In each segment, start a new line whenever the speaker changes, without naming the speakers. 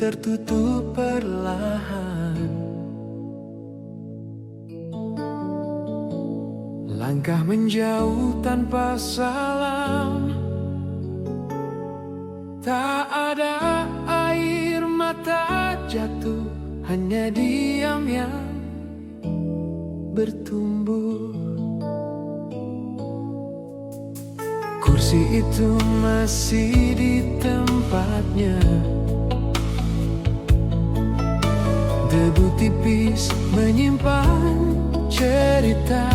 tertutup perlahan. Langkah menjauh tanpa salam, tak ada air mata jatuh, hanya diam yang bertumbuh. Kursi itu masih di tempatnya, debu tipis menyimpan cerita.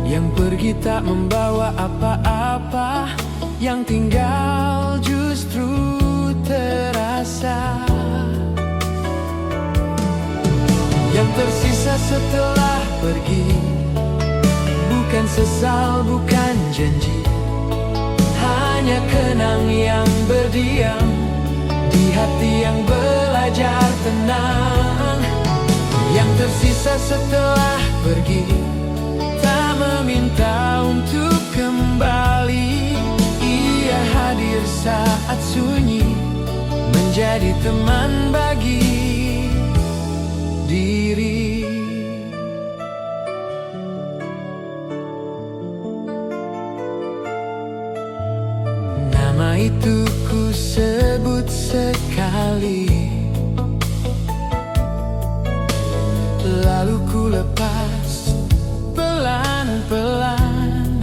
Yang pergi tak membawa apa-apa, yang tinggal justru terasa. Yang tersisa setelah pergi, bukan sesal, bukan janji, hanya kenang yang berdiam di hati yang belajar tenang. Yang tersisa setelah pergi, tak meminta untuk kembali. Ia hadir saat sunyi, menjadi teman bagi diri. Nama itu ku sebut sekali, lalu ku lepas pelan-pelan.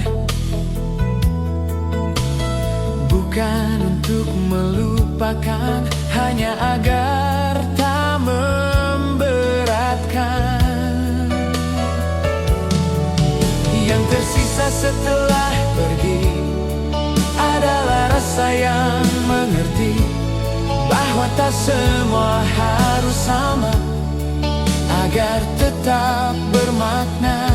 Bukan untuk melupakan, hanya agar tak memberatkan. Yang tersisa setelah pergi adalah rasa yang mengerti bahwa tak semua harus sama agar tetap bermakna.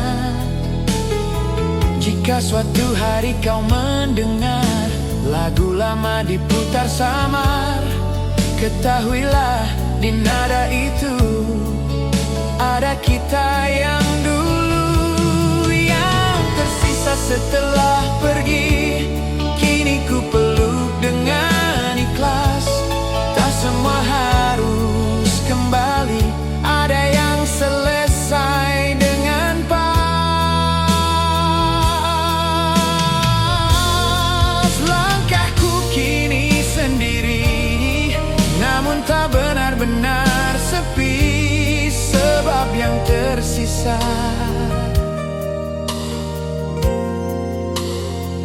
Jika suatu hari kau mendengar lagu lama diputar samar, ketahuilah di nada itu ada kita yang dulu. Yang tersisa setelah pergi, kini ku peluk dengan ikhlas. Tak semua harus kembali, ada yang selesai dengan pas. Langkahku kini sendiri, namun tak benar-benar sepi, sebab yang tersisa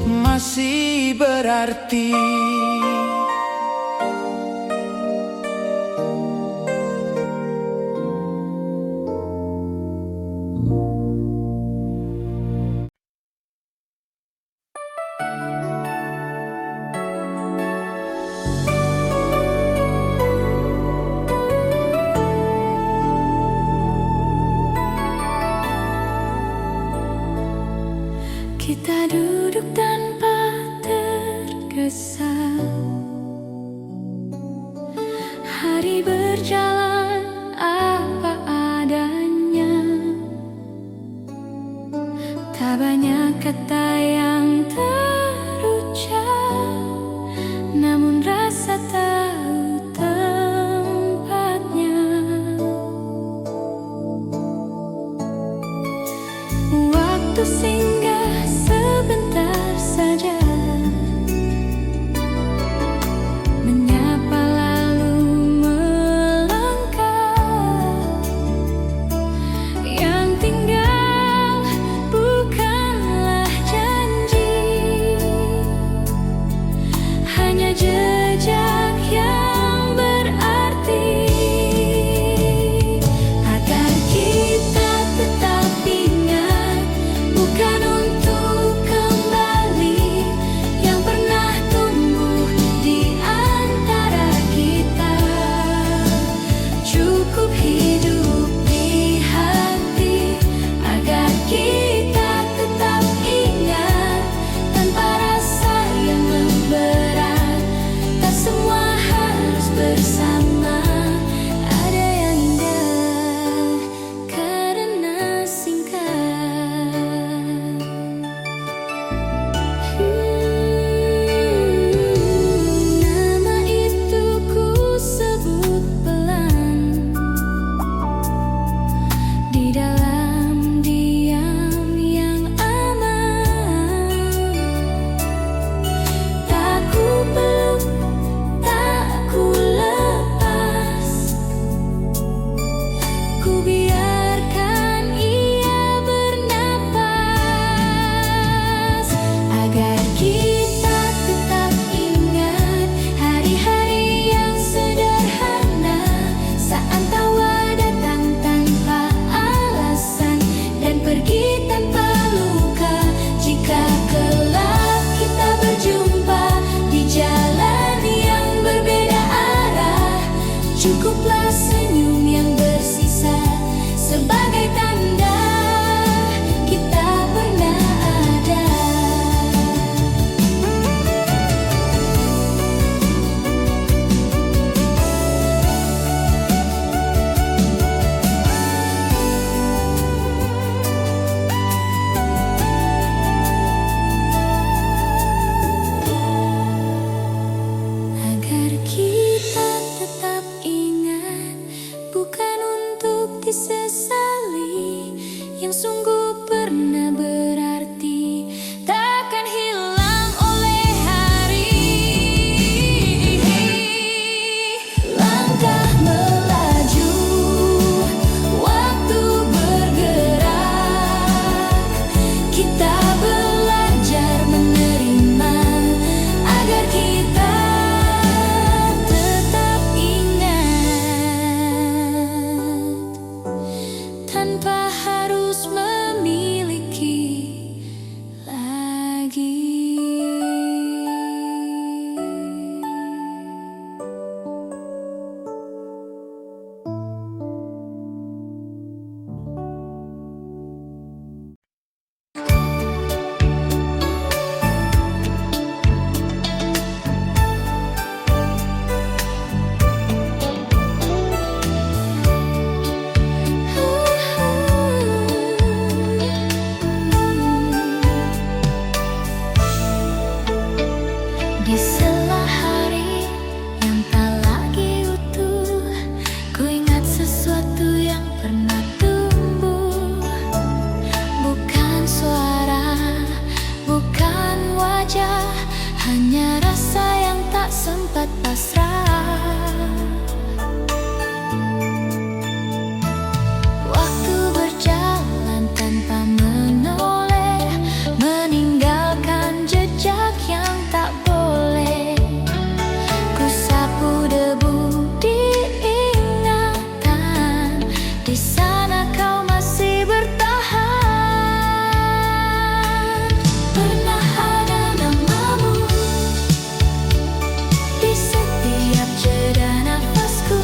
masih berarti.
Kita duduk tanpa tergesa, disesali, yang sungguh pernah berarti, takkan hilang oleh hari. Langkah melaju, waktu bergerak, kita belajar menerima agar kita tetap ingat, tanpa harus memiliki lagi. Di sela hari yang tak lagi utuh, ku ingat sesuatu yang pernah tumbuh. Bukan suara, bukan wajah, hanya rasa yang tak sempat pasrah. Waktu berjalan tanpa menoleh, meninggalkan jejak yang tak boleh. Ku sapu debu di ingatan, di sana kau masih bertahan. Pernah ada namamu di setiap jeda nafasku,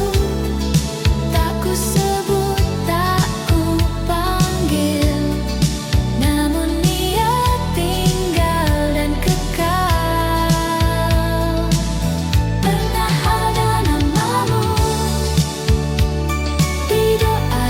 tak ku sebut, tak ku panggil, namun ia tinggal dan kekal. Pernah ada namamu di doa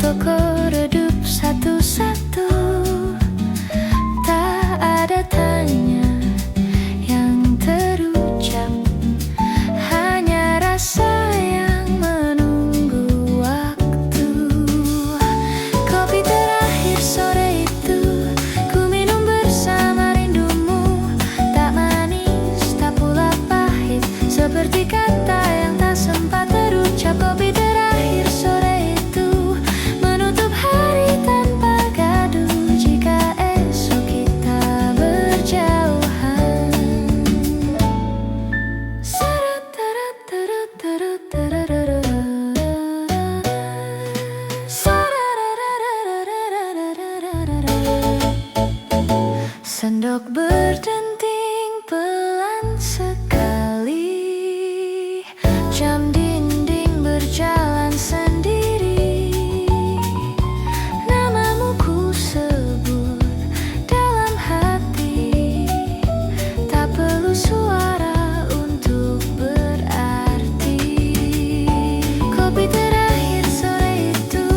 toko redup satu-satu. Tak ada tanya yang terucap, hanya rasa yang menunggu waktu. Kopi terakhir sore itu ku minum bersama rindumu. Tak manis, tak pula pahit, seperti kata yang tak sempat terucap. Kopi terakhir sore itu menutup hari tanpa gaduh. Jika esok kita berjauhan, sendok berdenting pelan sekali, jam dinding berjalan sendiri. Namamu ku sebut dalam hati, tak perlu suara untuk berarti. Kopi terakhir sore itu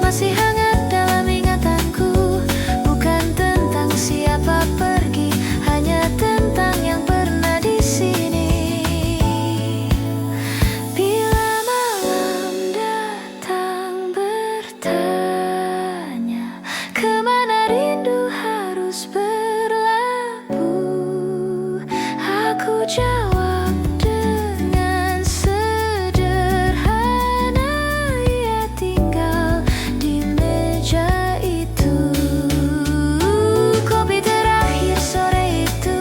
masih hangat dalam ingatanku. Bukan tentang siapa pergi, hanya tentang yang pernah di sini. Bila malam datang bertanya, kemana rindu harus berlabuh, aku jawab dengan sederhana, ia tinggal di meja itu. Kopi terakhir sore itu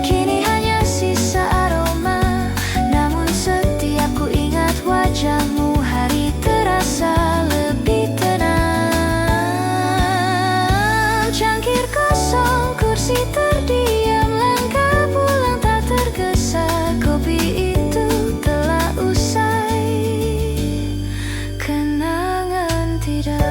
kini hanya sisa aroma, namun setiap ku ingat wajahmu, hari terasa lebih tenang. Cangkir kosong, kursi terdiam, langkah pulang tak tergesa. Kopi itu telah usai, kenangan tidak.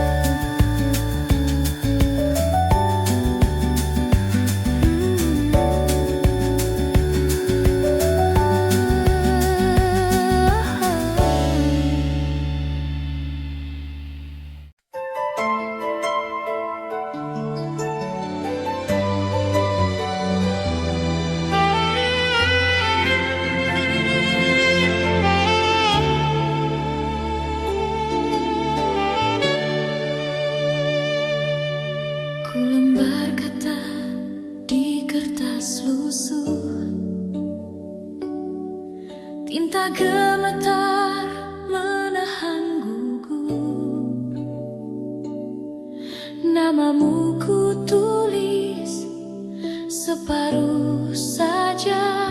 Ku lembar kata di kertas lusuh, tinta gemetar menahan gugur. Namamu ku tulis separuh saja,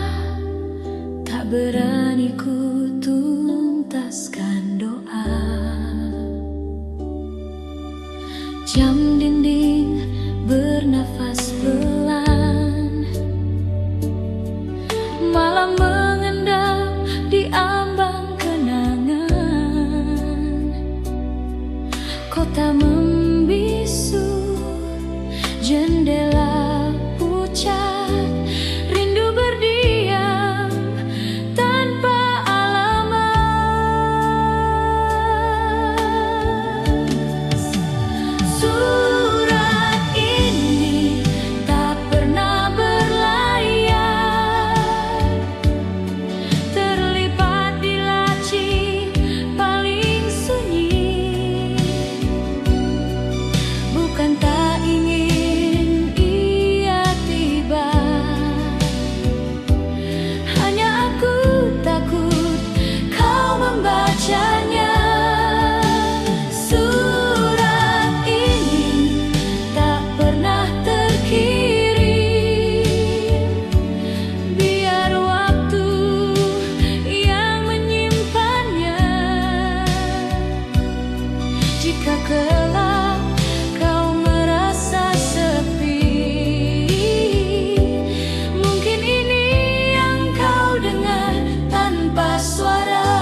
tak berani ku tuntaskan doa. Jam dinding bernafas pelan, malam mengendap di ambang kenangan. Kota membisu, jendela pucat, rindu berdiam tanpa alamat. Surat ini tak pernah berlayar, terlipat di laci paling sunyi. Bukan tak ingin ia tiba, hanya aku takut kau membacanya. Surat ini tak pernah terkirim, biar waktu yang menyimpannya. Jika kelak kau merasa sepi, mungkin ini yang kau dengar tanpa suara.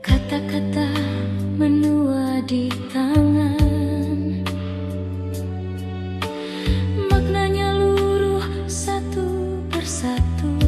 Kata-kata menua di tangan, maknanya luruh satu persatu.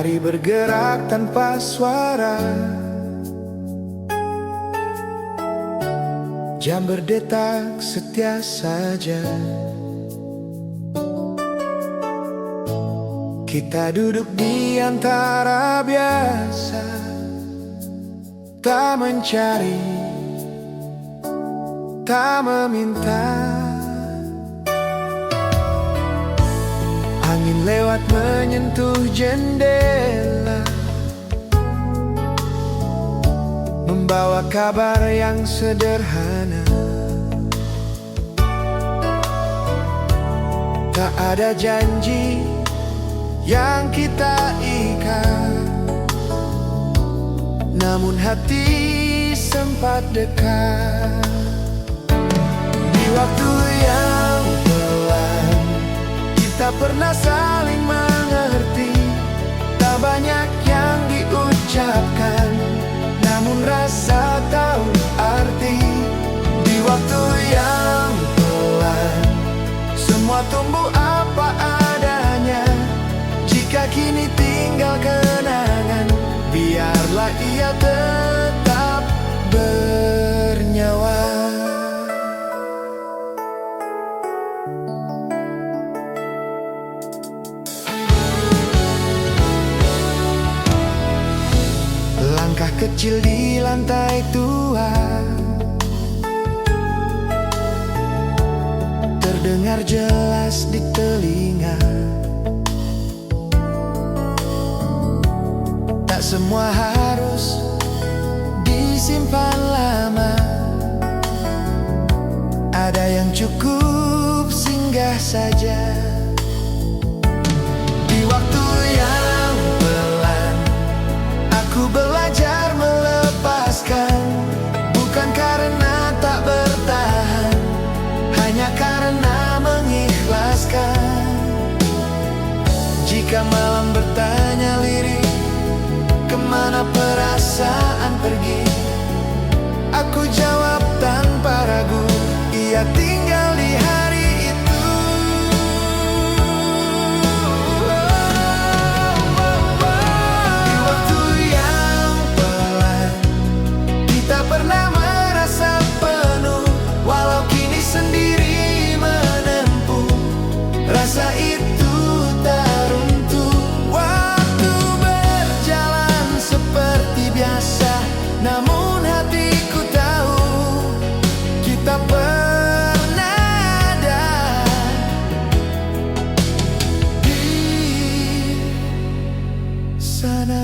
Hari bergerak tanpa suara, jam berdetak setia saja. Kita duduk di antara biasa, tak mencari, tak meminta. Angin lewat menyentuh jendela, membawa kabar yang sederhana. Tak ada janji yang kita ikat, namun hati sempat dekat. Di waktu yang pelan, kita pernah saling mengerti. Tak banyak yang diucapkan, namun rasa tahu arti. Di waktu yang pelan, semua tumbuh apa adanya. Jika kini tinggal kenangan, biarlah ia tetap bernyawa. Langkah kecil di lantai tua, terdengar jelas di telinga. Tak semua harus disimpan lama, ada yang cukup singgah saja. Di waktu yang pelan, aku belajar melepaskan, bukan karena tak bertahan, hanya karena mengikhlaskan. Jika malam bertanya lirik, kemana perasaan pergi? Aku jawab tanpa ragu, ia tinggal di hari itu. Di waktu yang pelan, kita pernah merasa penuh, walau kini sendiri menempuh. Rasa itu tak runtuh. Waktu berjalan seperti biasa, namun hatiku tahu kita pernah ada di sana.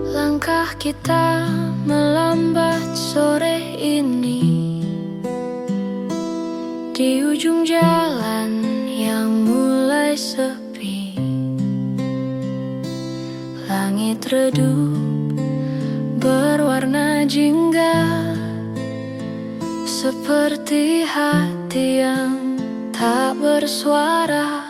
Langkah kita melambat sore ini, di ujung jalan yang mulai sepi. Langit redup berwarna jingga, seperti hati yang tak bersuara.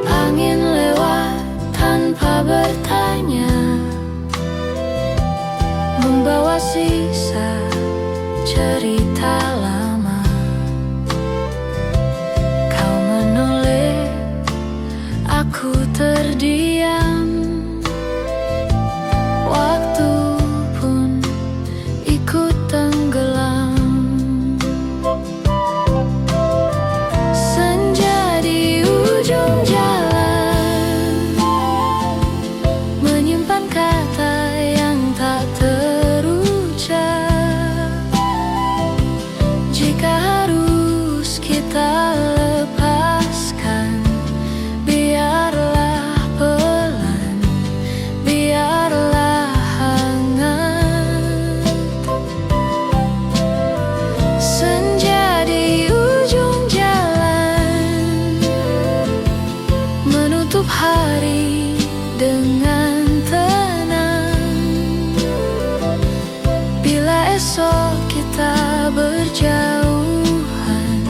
Angin lewat tanpa bertanya, membawa sisa cerita lama. Kau menoleh, aku terdiam. Waktu pun ikut tenggelam. Senja di ujung jalan, menyimpan kata yang tak terucap. kejauhan,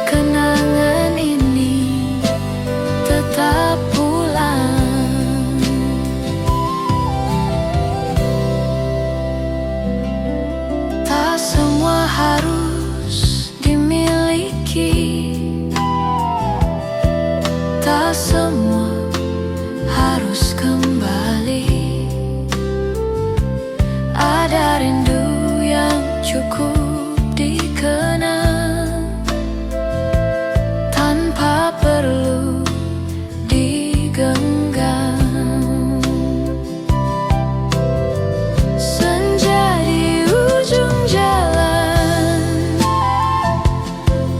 kenangan ini tetap pulang. Tak semua harus dimiliki, tak semua harus kembali. Ada rindu yang cukup dikenang tanpa perlu digenggam. Senja di ujung jalan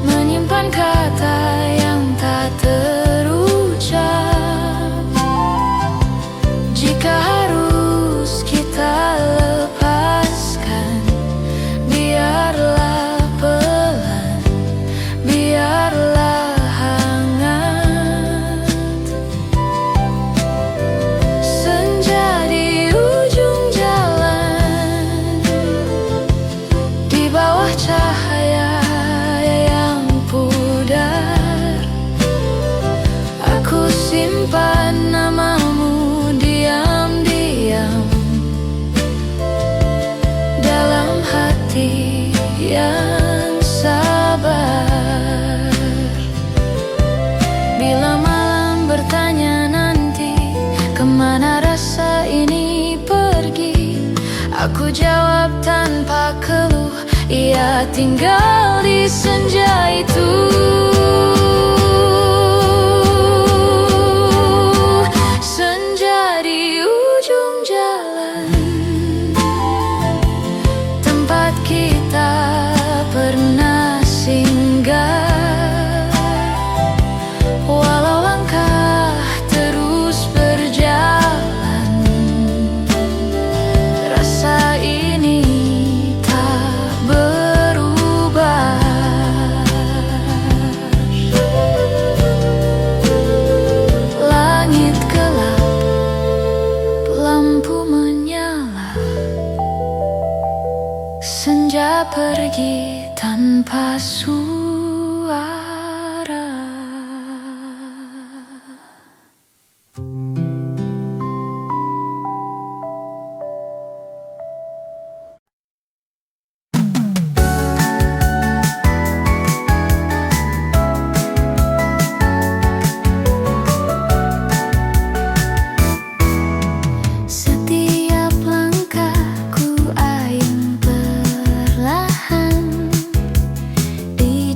menyimpan kata yang tak terucap. Jika harus kita lepaskan, biarlah pelan, biarlah hangat. Senja di ujung jalan, di bawah cahaya yang pudar, aku simpan namamu diam-diam dalam hati yang sabar. Bila malam bertanya nanti, kemana rasa ini pergi? Aku jawab tanpa keluh, ia tinggal di senja itu. Senja di ujung jalan, tempat kita pernah singgah. Walau langkah terus berjalan, rasa ini tak berubah. Langit gelap, lampu menyala, senja pergi tanpa suara. Setiap langkahku ayun perlahan di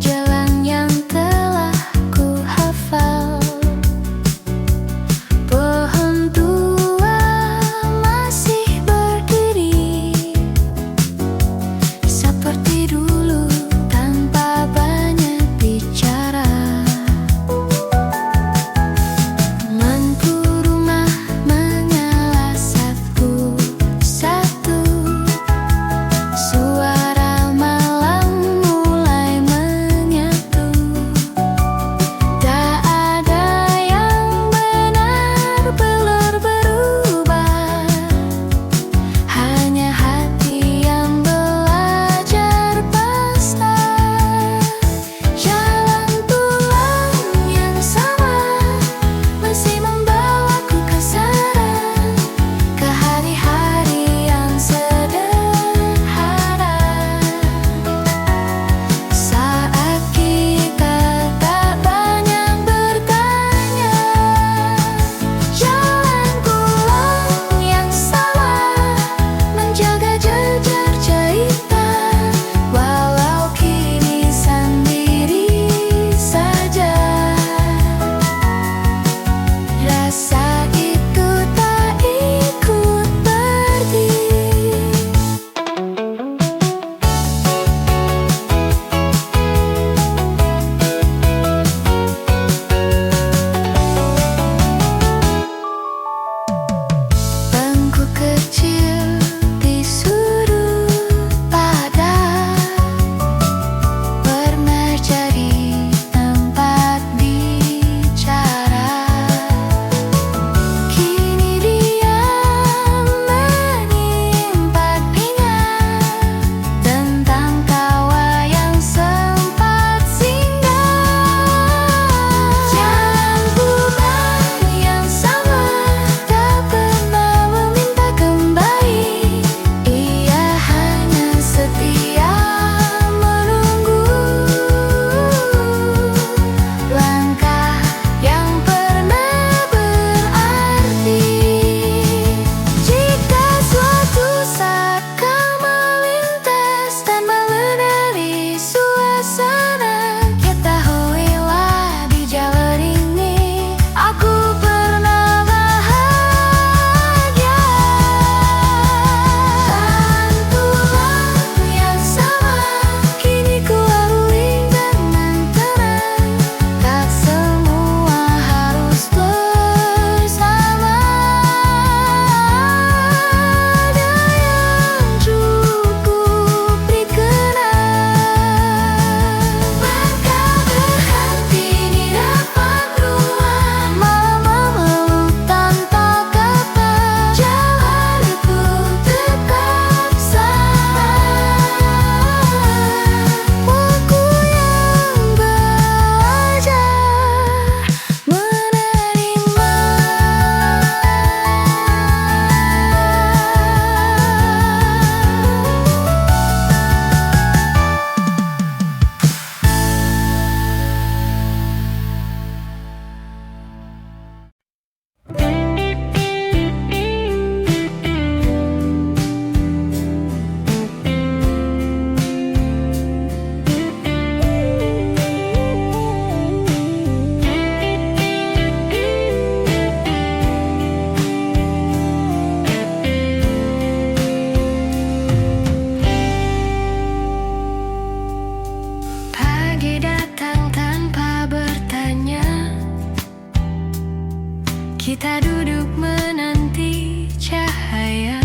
Kita duduk menanti cahaya,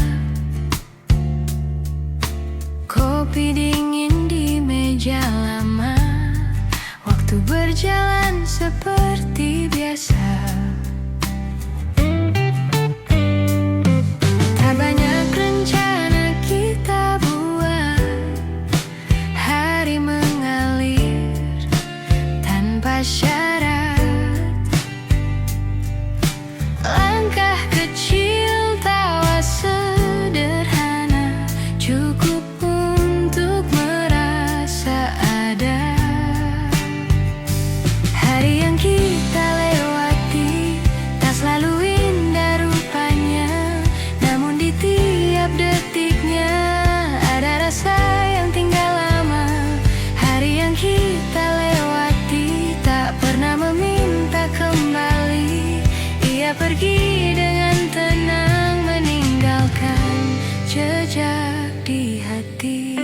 kopi dingin di meja lama. Waktu berjalan seperti biasa. Tak banyak rencana kita buat, hari mengalir tanpa syarat. Langkah kecil, tawa sederhana, cukup untuk merasa ada. Hari yang kita lewati tak selalu indah rupanya, namun di tiap detiknya ada rasa yang tinggal lama. Hari yang kita lewati tak pernah meminta kembali. Ia pergi dengan tenang, meninggalkan jejak di hati.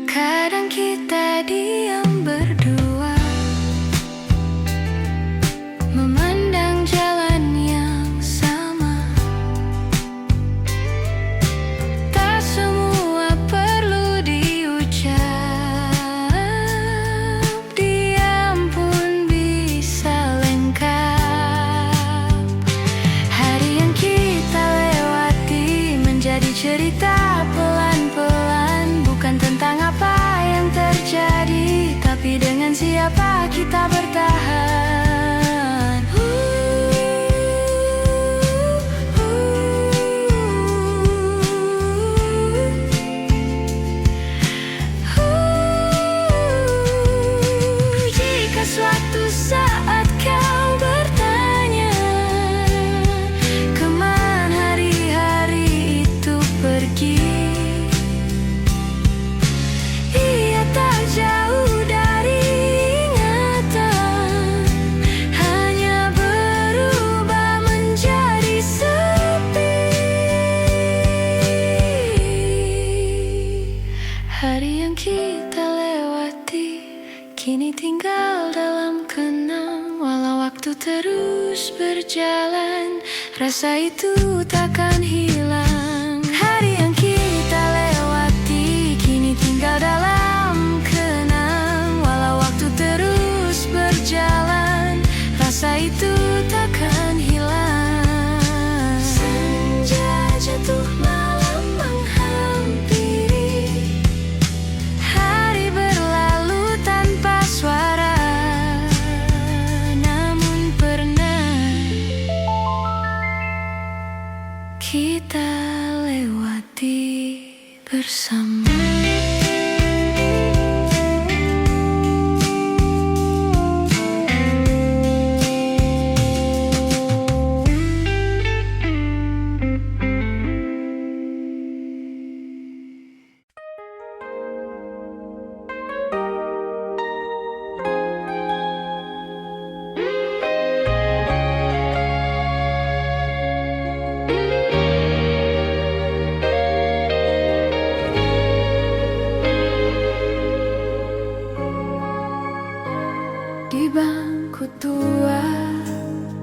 Kadang kita diam berdua, memandang jalan yang sama. Tak semua perlu diucap, diam pun bisa lengkap. Hari yang kita lewati menjadi cerita pelan-pelan, bukan tentang apa yang terjadi, tapi dengan siapa kita bertahan. Jika suatu saat kau bertanya, kemana hari-hari itu pergi? Ia tak jauh dari ingatan, hanya berubah menjadi sepi. Hari yang kita lewati kini tinggal dalam kenang. Walau waktu terus berjalan, rasa itu takkan hilang. Hari yang kita lewati kini tinggal dalam kenang. Walau waktu terus berjalan, rasa itu takkan hilang. Senja jatuh, malam menghampiri, hari berlalu tanpa suara. Namun pernah kita lewati bersama. Di bangku tua,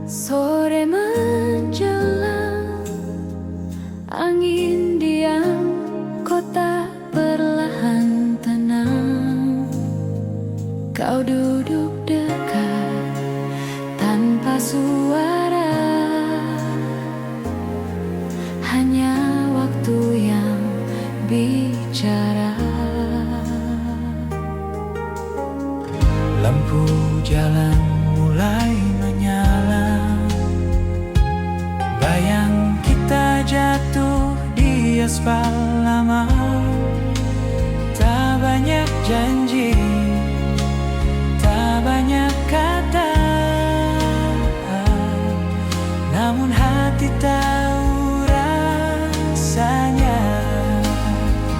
sore menjelang, angin diam, kota perlahan tenang. Kau duduk dekat tanpa suara, hanya waktu yang bicara.
Lampu jalan mulai menyala, bayang kita jatuh di aspal lama. Tak banyak janji, tak banyak kata, namun hati tahu rasanya.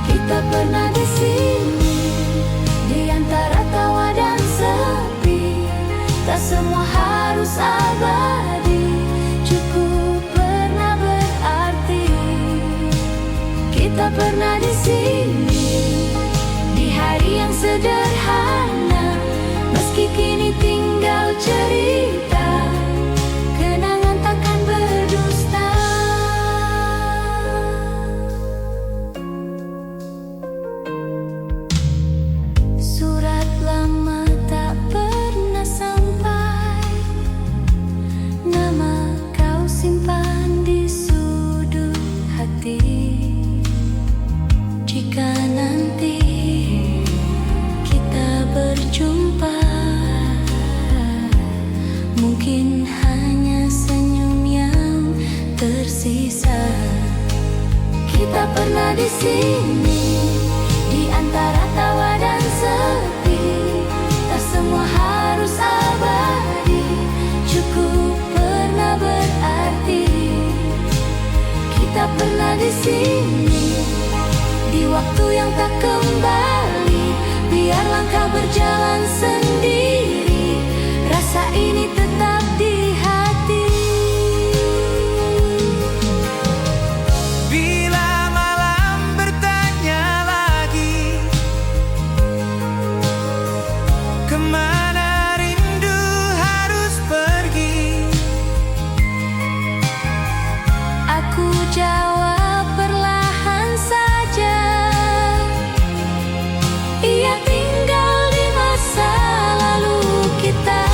Kita pernah di sini, di antara tawa dan sepi. Tak semua harus abadi, cukup pernah berarti. Kita pernah di sini, di hari yang sederhana, meski kini tinggal cerita. pernah di sini, di antara tawa dan sepi. Tak semua harus abadi, cukup pernah berarti. Kita pernah di sini, di waktu yang tak kembali. Biar langkah berjalan sendiri, rasa ini tetap di hati.
Bila malam bertanya lagi, kemana rindu harus pergi?
Aku jawab perlahan saja, ia tinggal di masa lalu kita.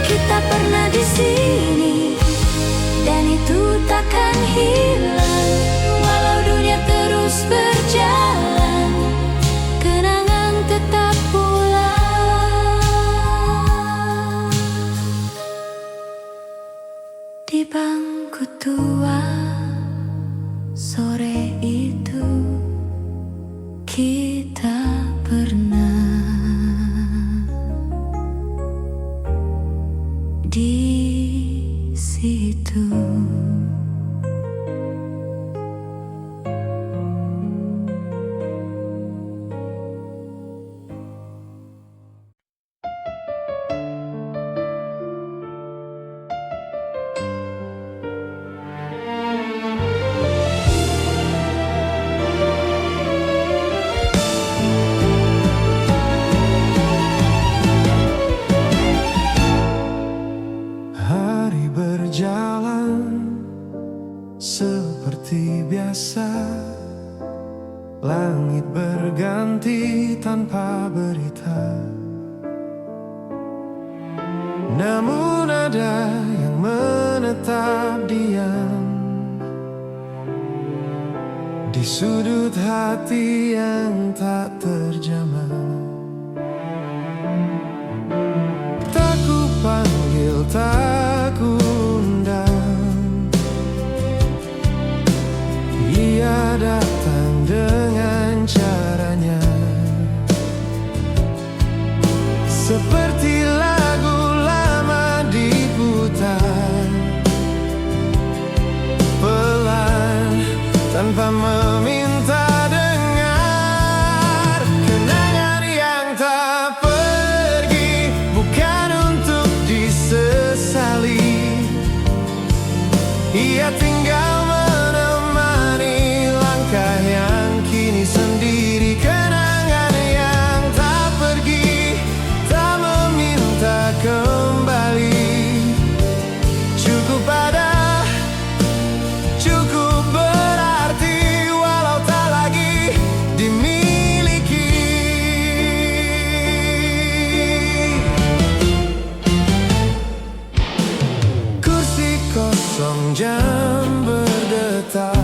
Kita pernah di sini, dan itu takkan hilang. Walau dunia terus berjalan, kenangan tetap pulang. Di bangku tua sore itu, kita pernah di situ.
Hari berjalan seperti biasa, langit berganti tanpa berita. Namun ada yang menetap diam di sudut hati yang tak terjamah. Tak ku panggil, tak ku undang, ia datang dengan caranya, seperti lagu lama diputar pelan tanpa meminta dengar. Kenangan yang tak pergi, bukan untuk disesali. Ia tinggal menemani langkah yang kini sendiri. Kenangan yang tak pergi, tak meminta kembali. Cukup ada, cukup berarti, walau tak lagi dimiliki. Kursi kosong, jam berdetar,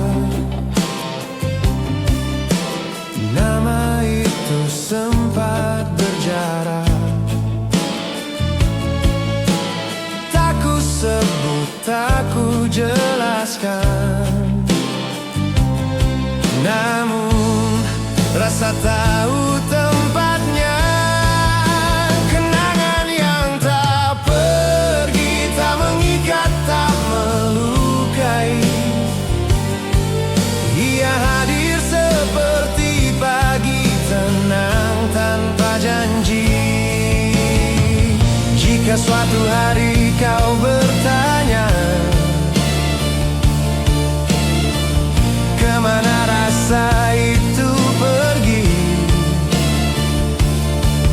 nama itu sempat berjarak. Tak ku sebut, tak ku jelaskan, namun rasa tahu tempatnya. Kenangan yang tak pergi, tak mengikat, tak melukai. Ia hadir seperti pagi tenang tanpa janji. Jika suatu hari kau bertanya, kemana rasa itu pergi?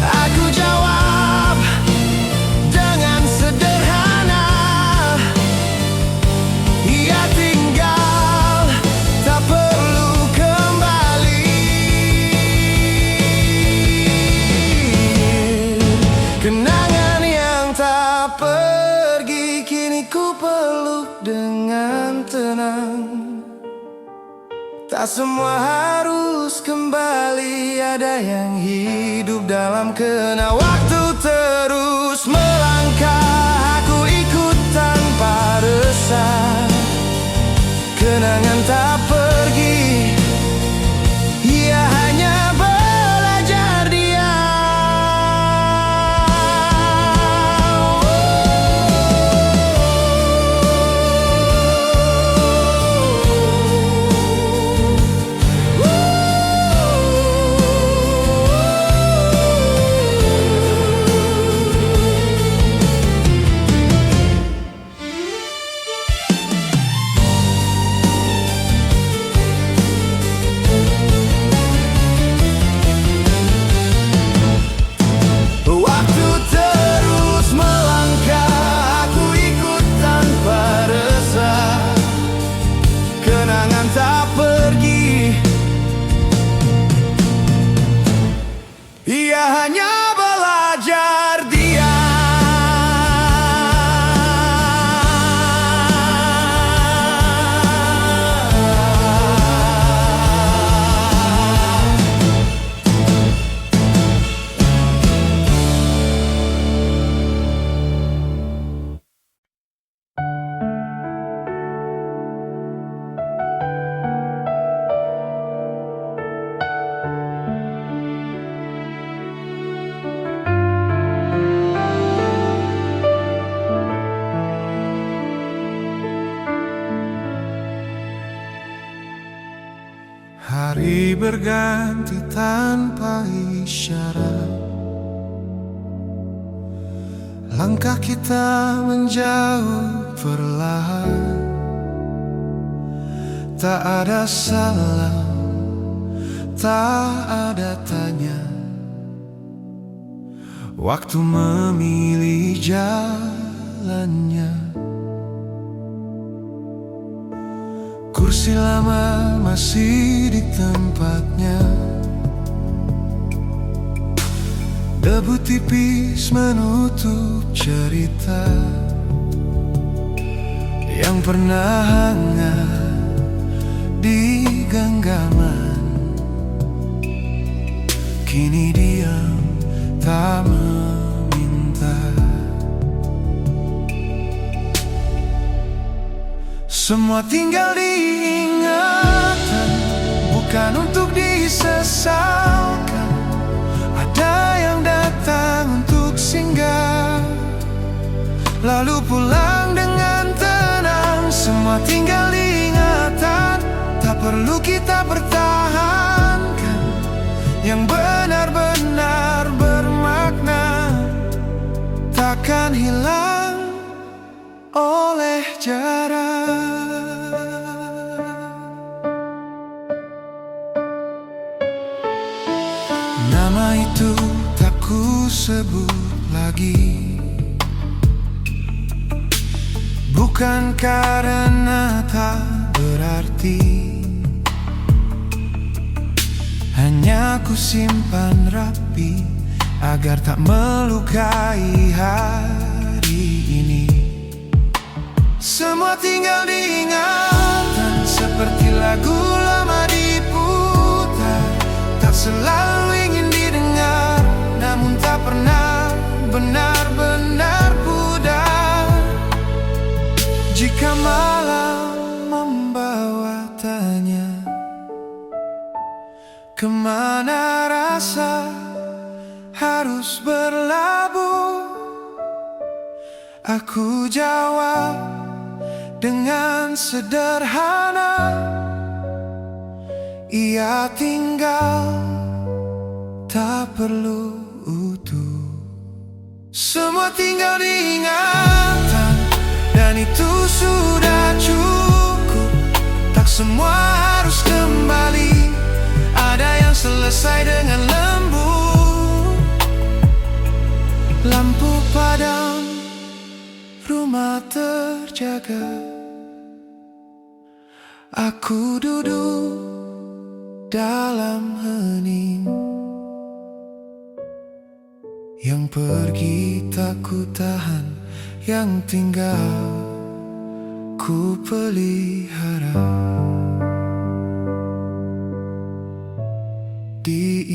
Aku jawab dengan sederhana, ia tinggal, tak perlu kembali. Kenangan yang tak pergi, Tak semua harus kembali, ada yang hidup dalam kena. Waktu terus melangkah, aku ikut tanpa resah. Kenangan tak pergi, ia hanya belajar dia. Ia hanya belajar dia. Hari berganti tanpa isyarat, langkah kita menjauh perlahan. Tak ada salam, tak ada tanya, waktu memilih jalannya. Kursi lama masih di tempatnya, debu tipis menutup cerita yang pernah hangat di genggaman. Kini diam tak meminta. Semua tinggal diingatan, bukan untuk disesalkan. Ada yang datang untuk singgah, lalu pulang dengan tenang. Semua tinggal diingatan, tak perlu kita pertahankan. Yang benar-benar bermakna takkan hilang oleh jarak. Nama itu tak ku sebut lagi, bukan karena tak berarti, hanya ku simpan rapi agar tak melukai hari ini. Semua tinggal diingatan, seperti lagu lama diputar. Tak selalu ingin didengar, namun tak pernah benar-benar pudar. Jika malam membawa tanya, kemana rasa harus berlabuh? Aku jawab dengan sederhana, ia tinggal, tak perlu utuh. Semua tinggal diingatan, dan itu sudah cukup. Tak semua harus kembali, ada yang selesai dengan lembut. Lampu padam, rumah terjaga. Aku duduk dalam hening. Yang pergi tak ku tahan, yang tinggal ku pelihara. diingatan.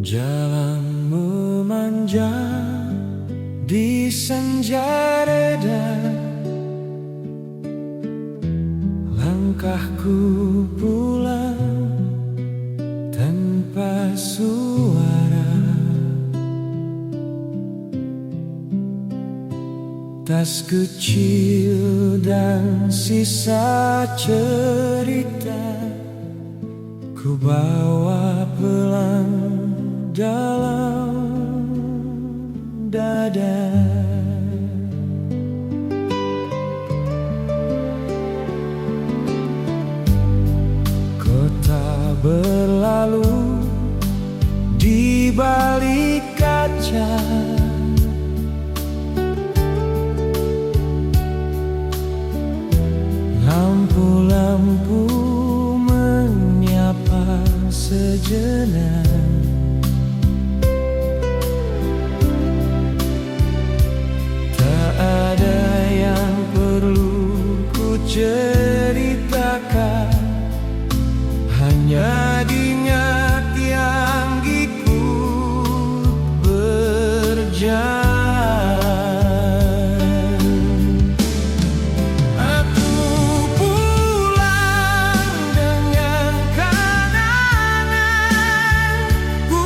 Jalan memanjang di senja reda, langkahku pulang tanpa suara. Tas kecil dan sisa cerita ku bawa pelan dalam dada. Kota berlalu di balik kaca, lampu-lampu menyapa sejenak. Ceritakan hanya diingat yang ikut berjalan. Aku pulang dengan kenangan, ku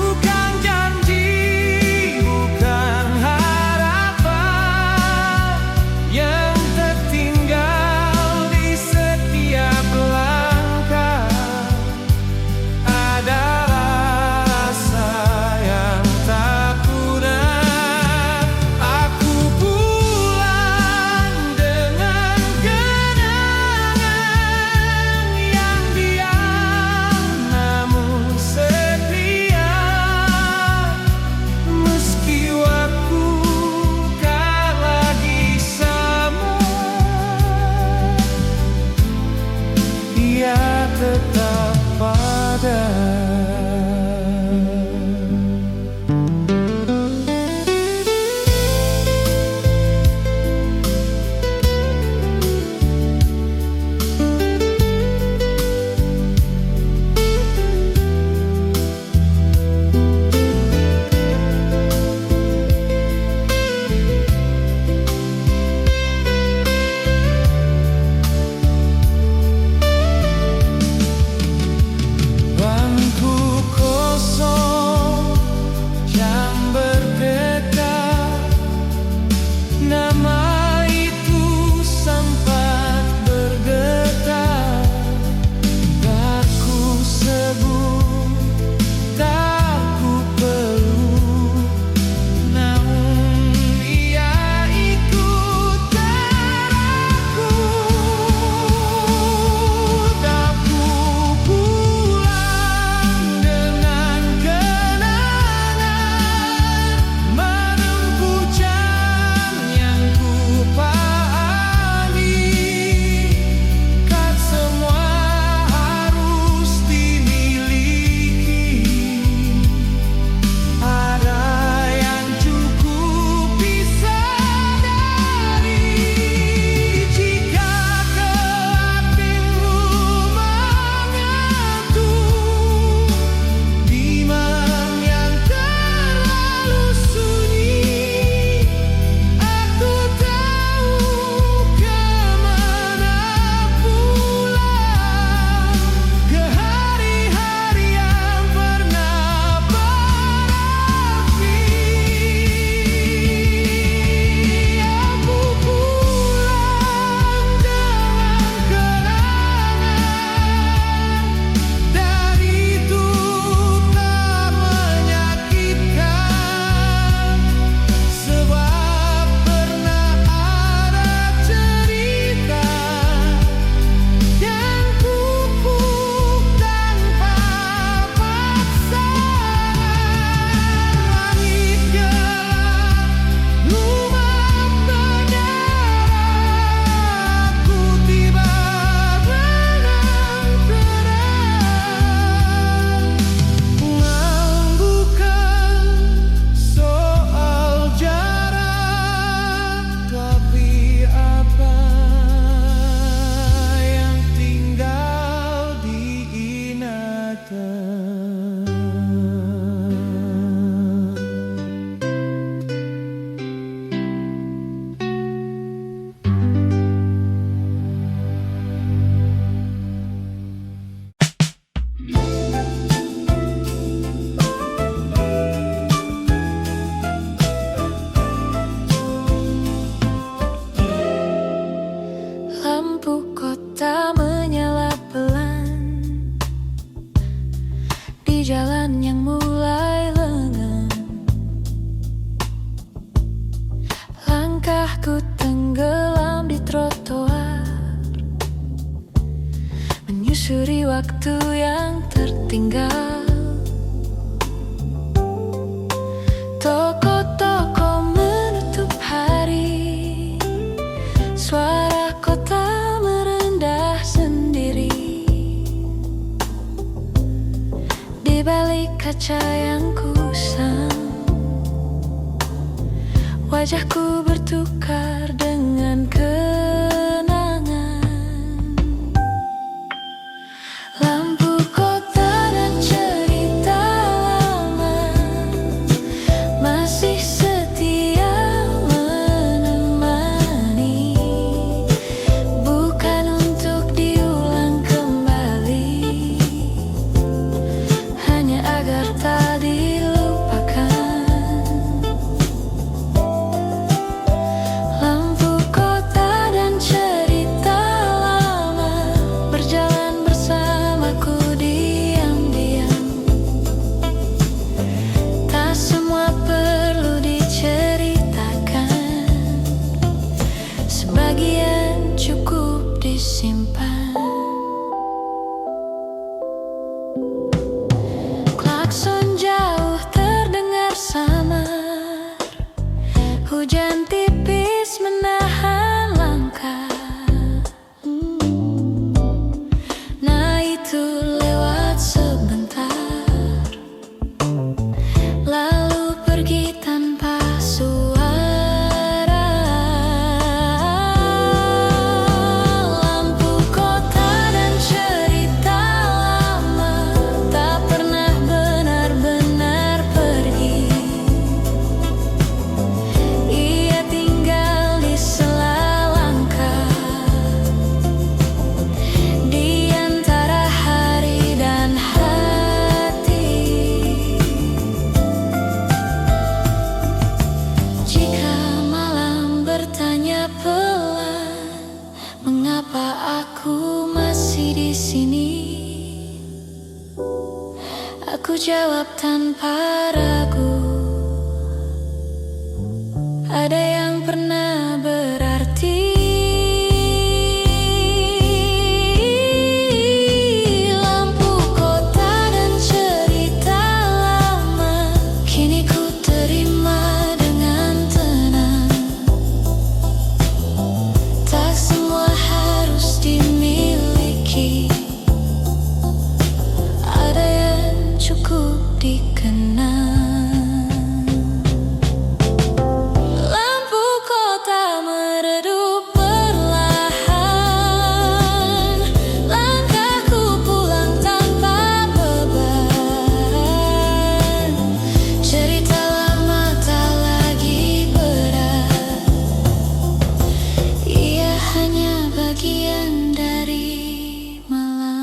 jalan yang mulai lengang. Langkahku tenggelam di trotoar, menyusuri waktu yang tertinggal. Toko-toko menutup hari, suara kota merendah sendiri. Di balik kaca yang kusam, wajahku bertukar dengan kenangan. Lampu kota dan cerita lama masih setia menemani, bukan untuk diulang kembali, hanya agar tak dilupakan. Lampu kota dan cerita lama berjalan bersamaku diam-diam. Tak semua perlu diceritakan, sebagian cukup disimpan. Klakson jauh terdengar samar, hujan tipis menahan langkah. Nah itu lewat sebentar, lalu pergi tanpa suara. Lampu kota dan cerita lama tak pernah benar-benar pergi. Ia tinggal di sela langkah, di antara hari dan hati. Jika malam bertanya pelan, mengapa aku masih di sini? Aku jawab tanpa ragu, ada yang pernah berarti. Lampu kota dan cerita lama kini ku terima dengan tenang. Tak semua harus dimiliki, ada yang cukup dikenang. Lampu kota meredup perlahan, langkahku pulang tanpa beban. Cerita lama tak lagi berat, ia hanya bagian dari malam.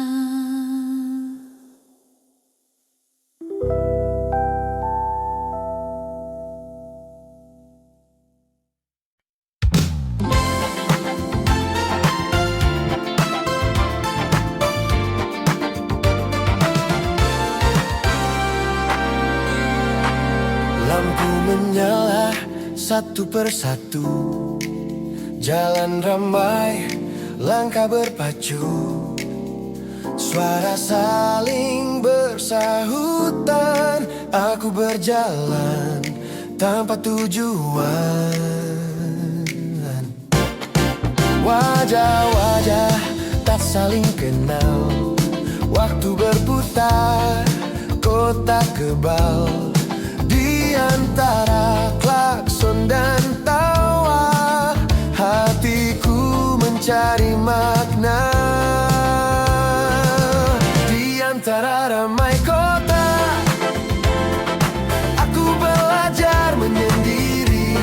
Lampu menyala satu persatu, jalan ramai, langkah berpacu, suara saling bersahutan. Aku berjalan tanpa tujuan. Wajah-wajah tak saling kenal, waktu berputar, kota kebal. Di antara klakson dan tawa, hatiku mencari makna. Di antara ramai kota, aku belajar menyendiri.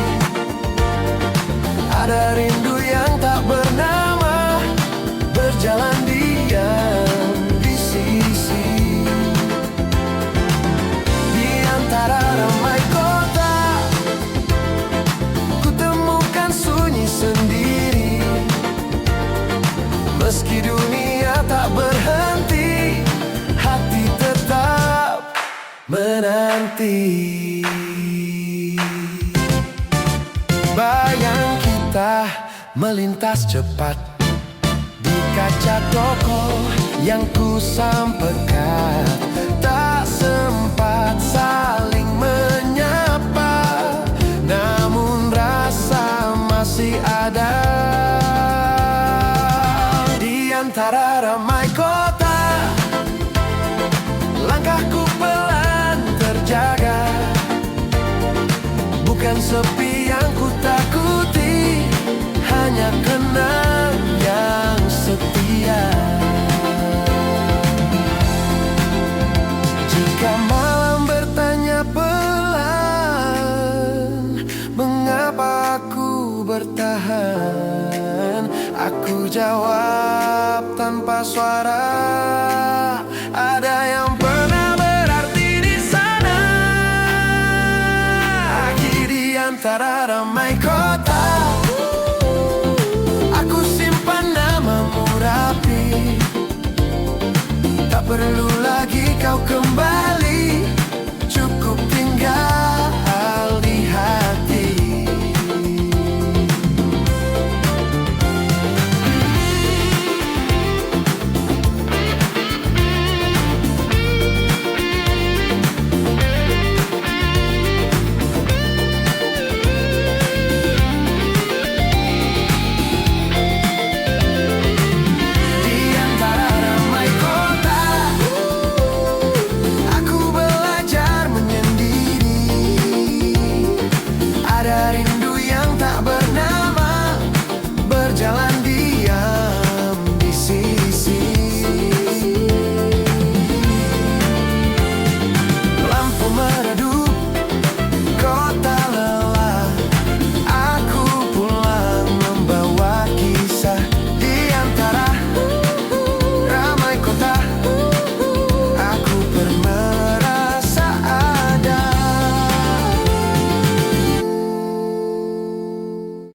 Ada rindu yang tak bernama, berjalan diam di sisi. Di antara ramai kota, ku temukan sunyi sendiri. menanti. Bayang kita melintas cepat di kaca toko yang ku samperkan. Tak sempat saling menyapa, namun rasa masih ada. Di antara ramai kota, langkahku pelan terjaga. Bukan sepi yang ku takuti, hanya kenang yang setia. Jika malam bertanya pelan, mengapa aku bertahan? Aku jawab tanpa suara, ada yang pernah berarti di sana. Di antara ramai kota, aku simpan namamu rapi. Tak perlu lagi kau kembali.